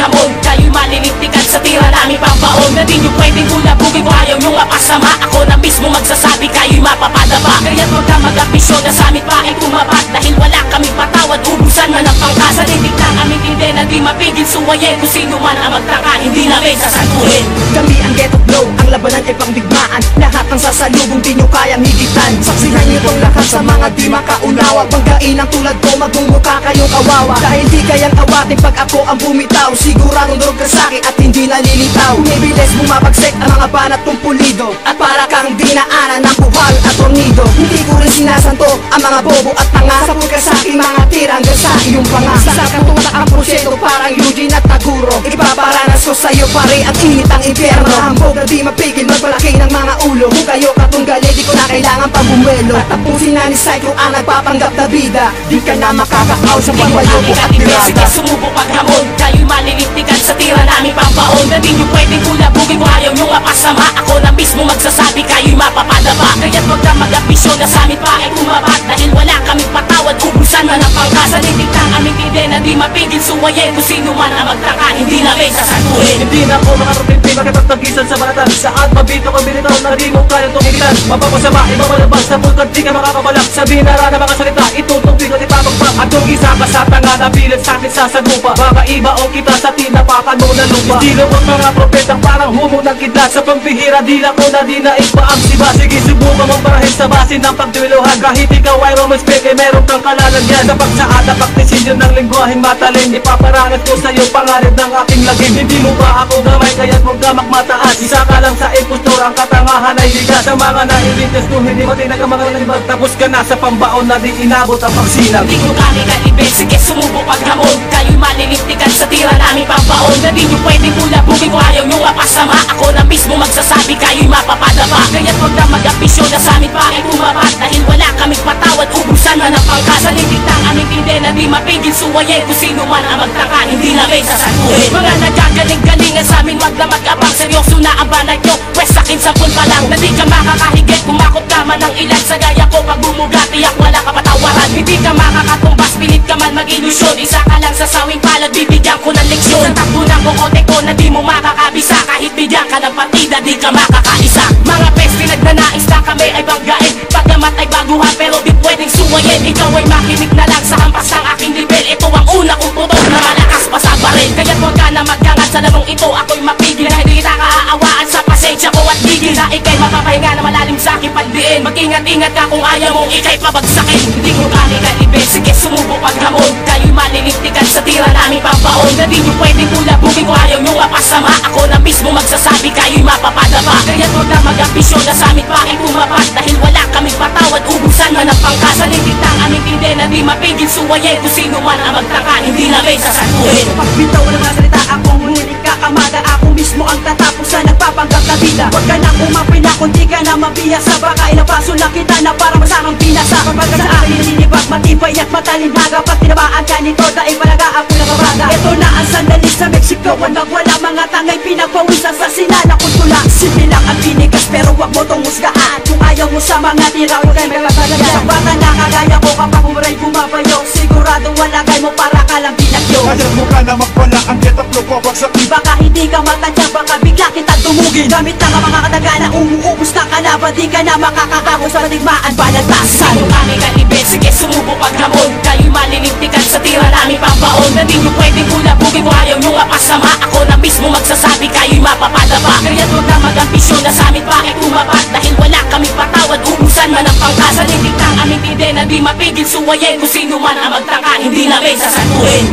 paghamon. Kayo'y malilintikan sa tira namin pambaon. Na di nyo pwedeng bulabugin kung ayaw nyo mapasama. Ako na mismo magsasabi kayo'y mapapadaba. Kaya't huwag ka mag-ambisyon na sa amin pa ay tumapat. Dahil wala kaming patawad, ubusan man ang pangkas. Sa lintik ng aming tinde na di mapigil suwayin. Kung sino man ang magtaka, hindi namin sasantuhin. Kami ang ghetto flow, ang labanan ay pangdigmaan. Lahat ng sasalubong di nyo kayang higitan. Saksihan nyo tong lahat sa mga di makaunawa. Banggain ang tulad ko, magmumukha kayong kawawa. Dahil di kayang awatin pag ako ang bumitaw. Siguradong durog ka sa'kin at hindi nalilitaw. Umibilis bumabagsik ang mga banat kong pulido. At para kang dinaanan ng buhal at tornido. Hindi ko rin sinasanto ang mga bobo at tanga. Sapul ka sa'king mga tira hanggang sa iyong panga. Sa katutak ang prosyento parang Eugene at Taguro. Ipaparanas ko sa'yo pare ang init ang impyerno. Hambog na di mapigil magpalaki ng mga ulo. Kung kayo katunggali di ko na kailangan pang bumuelo. Tatapusin na ni Psycho ang nagpapanggap na bida. Di ka na makakakaw sa pagwayobo at tirada. Sige sumubo paghamon. Kayo'y malilintikan sa tira namin pambaon. Na di nyo pwedeng bulabugin kung ayaw nyo mapasama. Ako na mismo magsasabi kayo'y mapapadaba. Kaya't huwag ka mag-ambisyon na sa amin pa ay tumapat. Dahil wala kaming patawad, ubusan man ang pangkas. Sa lintik ng aming tinde na di mapigil suwayin. Kung sino man ang magtaka, hindi namin sasantuhin. Hindi na ako makarapinti, makipagtagisan sa balatan. Saan mabito ka binitaw na di mo kaya tumigilan. Mapapasama, imamalabas sa pulkan di ka makakabalak. Sabihin na na mga salita, itutubig at ipapagpak. At kung isa ka sa tanga na pilit sa'kin sa sagupa. Baka iba o kita sa tinapakan mo na lupa. Hindi lumot mga propetang parang humo ng kidlat. Sa pambihira dila ko na di naiba ang siba. Sige subukan mong parahin sa basin ng pagduwiluhan. Kahit ikaw ay romespect ay meron kang kalalagyan. Sa pagsaad na pagdesisyon ng lingwaheng matalin. Ipaparangat ko sa'yo pangarap ng aking lagim. Hindi mo ba ako gamay kaya't huwag ka magmataas. Isa ka lang sa impostor, ang katangahan ay ligas. Sa mga nailintas kung hindi matinag ang mga lalibag. Tapos ka na sa pambaon na di inabot ang pagsinag. Hindi ko kami kalibig, sige sumubo paghamon. Kayo'y malilintikan sa tira namin pambaon. Na di nyo pwedeng bulabugin kung ayaw nyo mapasama. Ako na mismo magsasabi kayo'y mapapadaba. Kaya't huwag na mag-ambisyon na sa amin pa ay tumapat. Dahil wala kaming patawad, ubusan man ang pangkas. Sa lintik ng aming tinde na di mapigil suwayin. Kung sino man ang magtaka, hindi namin sasantuhin. Mga nagkagaling-galingan sa amin, wag na mag-abang. Seryoso na ang banat nyo, pwes akin sampun pa lang. Na di ka makakahigit, kumakot ka man ng ilan. Sa gaya ko pag bumuga, tiyak wala ka patawaran. Hindi ka makakatumbas, pilit ka man mag-ilusyon. Isa ka lang sa sawing palad, bibigyan ko ng leksyon. Sa takbo ng bukote ko na di mo makakabisa. Kahit bigyan ka ng partida, di ka makakaisa. Mga peste nagnanais na kami ay banggain. Pagkamat ay baguhan, pero di pwedeng suwayin. Ikaw ay makinig na lang sa hampas ng aking nivel. Ito ang una kong putok na malakas pa sa baril. Kaya't huwag ka na magkangat sa lamang ito. Ako'y mapigil na hindi kita kaaawaan sa pasensya ko at gigil. Na ikay mapapahinga na malalim sa aking pagdiin. Mag-ingat-ingat ka kung ayaw mong ikay pabagsakin. Hindi ko kami kalibig, sige sumubo paghamon. Kayo'y malilintikan sa tira namin pambaon. Na di nyo pwedeng bulabugin kung ayaw nyo mapasama. Ako na mismo magsasabi kayo'y mapapadaba. Kaya't huwag na mag-ambisyon na sa amin pa ay tumapat. Dahil wala kaming patawad, ubusan man ang pangkas. Sa lintik ng aming tinde na di mapigil suwayin. Kung sino man ang magtaka, hindi namin sasantuhin. Pagbitaw ng mga salita, akong huli kakamada. Ako mismo ang tatapos sa nagpapanggap na bida. Huwag ka nang umapila kung di ka na mabihas. Sa baka inapaso lang kita na para masakang pinasa. Kapag sa akin naninibag, matibay at matalinhaga. Pag tinabaan ka nito, dahil palaga ako nakabaga. Ito na ang sandali sa Mexico. Wala mga tangay pinagpawisan sa sinala kong tula. Simple lang ang binigas pero wag mo tong husgahan. Kung ayaw mo sa mga tira, huwag kayo magpapalagyan. Sa bata na kagaya ko kapag umuray bumabayo. Sigurado wala kayo mo para ka lang binagyo. Kaya mo ka na magpala ang ghetto flow pabagsak. Baka hindi ka matadya, baka bigla kita tumugin. Gamit na ka mga kataga na umuubos na kalaban. Di ka na makakakago sa natigmaan balagtasan. Hindi ko kami kalibig, sige sumubo paghamon. Kayo'y malilintikan sa tira namin pambaon. Na di nyo pwedeng bulabugin kung ayaw nyo mapasama. Ako na mismo magsasabi kayo'y mapapadaba. Kaya't huwag na mag-ambisyon na sa amin pa ay tumapat. Dahil wala kaming patawad, ubusan man ang pangkas. Sa lintik ng aming tinde na di mapigil suwayin. Kung sino man ang magtaka, hindi namin sasantuhin.